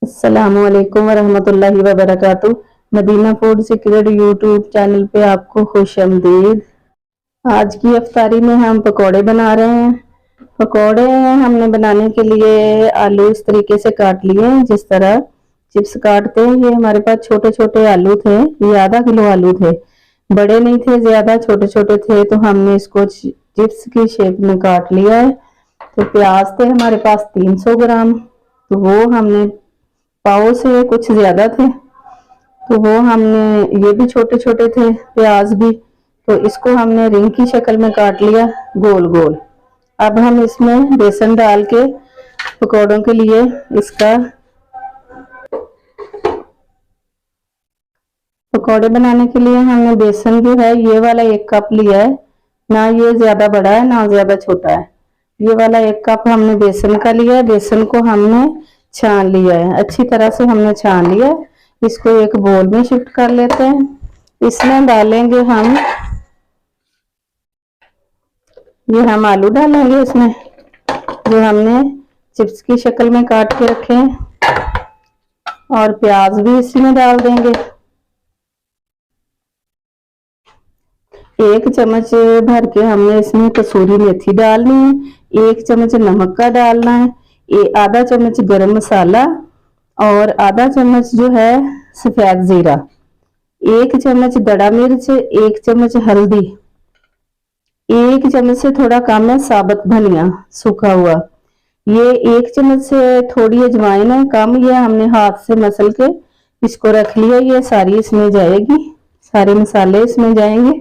अस्सलामुअलैकुम वरहमतुल्लाहि वबरकातुह। Medina food secret YouTube channel पे आपको खुशामदीद। आज की अफ्तारी में हम पकोड़े बना रहे हैं। पकोड़े हमने बनाने के लिए आलू इस तरीके से काट लिए हैं, जिस तरह चिप्स काटते हैं। ये हमारे पास छोटे छोटे आलू थे, ये आधा किलो आलू थे, बड़े नहीं थे ज्यादा, छोटे छोटे थे, तो हमने इसको चिप्स की शेप में काट लिया है। तो प्याज थे हमारे पास 300 ग्राम, तो वो हमने पाव से कुछ ज्यादा थे, तो वो हमने, ये भी छोटे छोटे थे प्याज भी, तो इसको हमने रिंग की शक्ल में काट लिया गोल गोल। अब हम इसमें बेसन डाल के पकौड़ों के लिए इसका पकौड़े बनाने के लिए हमने बेसन जो है ये वाला 1 कप लिया है, ना ये ज्यादा बड़ा है ना ज्यादा छोटा है। ये वाला 1 कप हमने बेसन का लिया है। बेसन को हमने छान लिया है, अच्छी तरह से हमने छान लिया है। इसको एक बोल में शिफ्ट कर लेते हैं। इसमें डालेंगे हम, ये हम आलू डालेंगे इसमें जो हमने चिप्स की शक्ल में काट के रखे हैं, और प्याज भी इसमें डाल देंगे। 1 चम्मच भर के हमने इसमें कसूरी मेथी डालनी है, 1 चम्मच नमक का डालना है, आधा चम्मच गरम मसाला, और आधा चम्मच जो है सफेद जीरा, 1 चम्मच दड़ा मिर्च, 1 चम्मच हल्दी, 1 चम्मच से थोड़ा कम है साबुत धनिया सूखा हुआ, ये 1 चम्मच से थोड़ी अजवाइन है कम, ये हमने हाथ से मसल के इसको रख लिया। ये सारी इसमें जाएगी, सारे मसाले इसमें जाएंगे।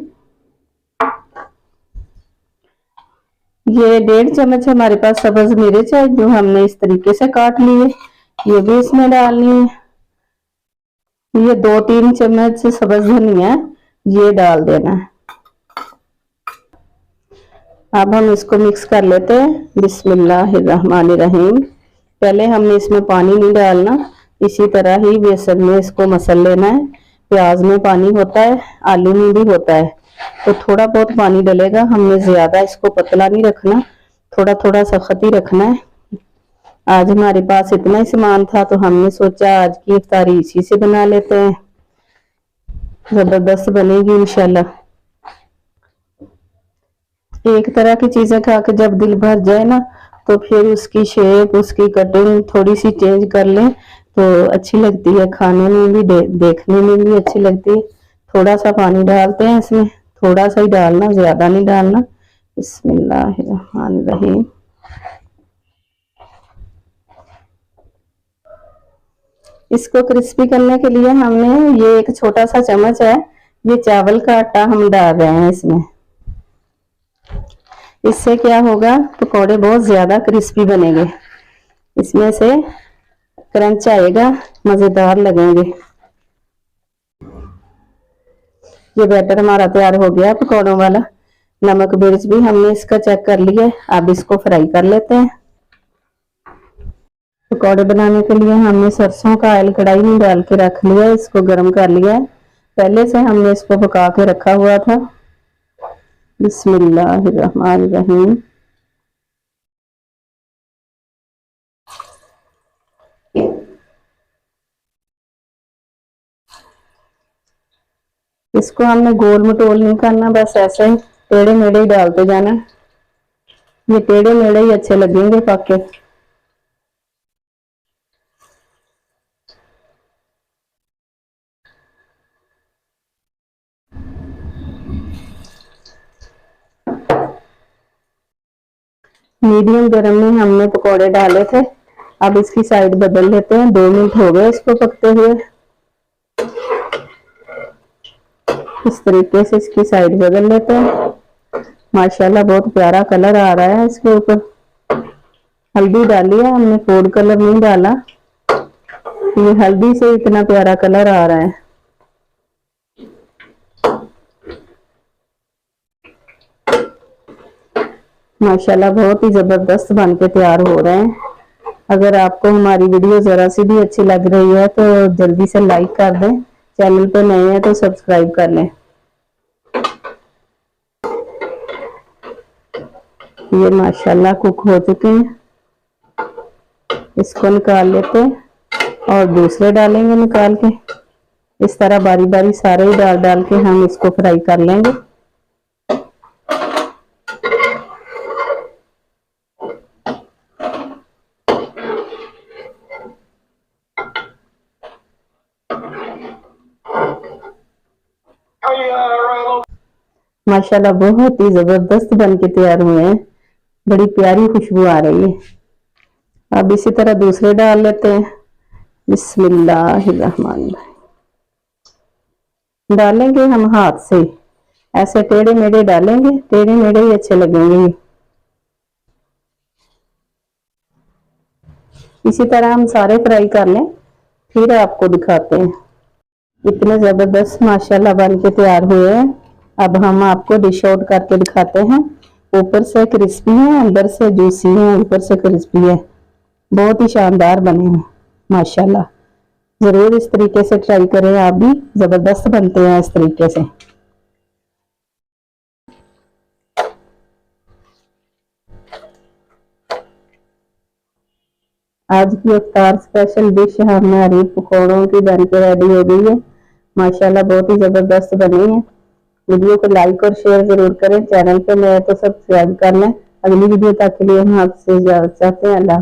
ये 1.5 चम्मच हमारे पास सब्ज मिर्च है जो हमने इस तरीके से काट ली है, ये भी इसमें डालनी है। ये 2-3 चम्मच सब्ज धनिया ये डाल देना है। अब हम इसको मिक्स कर लेते हैं। बिस्मिल्लाहिर्रहमानिर्रहीम। पहले हमने इसमें पानी नहीं डालना, इसी तरह ही बेसन में इसको मसल लेना है। प्याज में पानी होता है, आलू में भी होता है, तो थोड़ा बहुत पानी डलेगा। हमने ज्यादा इसको पतला नहीं रखना, थोड़ा थोड़ा सख्त ही रखना है। आज हमारे पास इतना ही सामान था, तो हमने सोचा आज की इफ्तारी इसी से बना लेते हैं, जबरदस्त बनेगी इंशाल्लाह। एक तरह की चीजें खा के जब दिल भर जाए ना, तो फिर उसकी शेप, उसकी कटिंग थोड़ी सी चेंज कर लें तो अच्छी लगती है, खाने में भी देखने में भी अच्छी लगती है। थोड़ा सा पानी डालते हैं इसमें, थोड़ा सा ही डालना, ज्यादा नहीं डालना। बिस्मिल्लाहिर्रहमानिर्रहीम। इसको क्रिस्पी करने के लिए हमने, ये एक छोटा सा चम्मच है, ये चावल का आटा हम डाल रहे हैं इसमें। इससे क्या होगा, पकौड़े बहुत ज्यादा क्रिस्पी बनेंगे, इसमें से क्रंच आएगा, मजेदार लगेंगे। ये बैटर हमारा तैयार हो गया पकौड़ों वाला। नमक मिर्च भी हमने इसका चेक कर लिया। अब इसको फ्राई कर लेते हैं। पकौड़े बनाने के लिए हमने सरसों का ऑयल कढ़ाई में डाल के रख लिया, इसको गर्म कर लिया है। पहले से हमने इसको पका के रखा हुआ था। बिस्मिल्लाहिर्रहमानिर्रहीम। इसको हमने गोल मटोल नहीं करना, बस ऐसे ही टेढ़े मेढ़े ही डालते जाना। ये टेढ़े मेढ़े ही अच्छे लगेंगे पके। मीडियम गरम में हमने पकोड़े डाले थे। अब इसकी साइड बदल लेते हैं। 2 मिनट हो गए इसको पकते हुए। इस तरीके से इसकी साइड बदल लेते हैं। माशाल्लाह बहुत प्यारा कलर आ रहा है इसके ऊपर। हल्दी डाली है हमने, फूड कलर नहीं डाला, ये हल्दी से इतना प्यारा कलर आ रहा है। माशाल्लाह बहुत ही जबरदस्त बन के तैयार हो रहे हैं। अगर आपको हमारी वीडियो जरा सी भी अच्छी लग रही है तो जल्दी से लाइक कर दें, चैनल पे नए हैं तो सब्सक्राइब कर लें। ये माशाल्लाह कुक हो चुके हैं, इसको निकाल लेते हैं। और दूसरे डालेंगे निकाल के। इस तरह बारी बारी सारे ही डाल डाल के हम इसको फ्राई कर लेंगे। माशाल्लाह बहुत ही जबरदस्त बन के तैयार हुए हैं, बड़ी प्यारी खुशबू आ रही है। अब इसी तरह दूसरे डाल लेते हैं। बिस्मिल्लाहिर्रहमानिर्रहीम। डालेंगे हम हाथ से, ऐसे टेढ़े मेढ़े डालेंगे, टेढ़े मेढ़े ही अच्छे लगेंगे। इसी तरह हम सारे फ्राई कर लें, फिर आपको दिखाते हैं। इतने जबरदस्त माशाल्लाह बन के तैयार हुए हैं। अब हम आपको डिश आउट करके दिखाते हैं। ऊपर से क्रिस्पी है, अंदर से जूसी है, ऊपर से क्रिस्पी है, बहुत ही शानदार बने हैं माशाल्लाह। जरूर इस तरीके से ट्राई करें, आप भी जबरदस्त बनते हैं इस तरीके से। आज की इफ्तार स्पेशल डिश हमारी पकौड़ों की बन के रेडी हो गई है माशाल्लाह, बहुत ही जबरदस्त बनी है। वीडियो को लाइक और शेयर जरूर करें, चैनल पे नए तो सब्सक्राइब कर लें। अगली वीडियो तक के लिए हम आपसे इजाजत चाहते हैं। अल्लाह।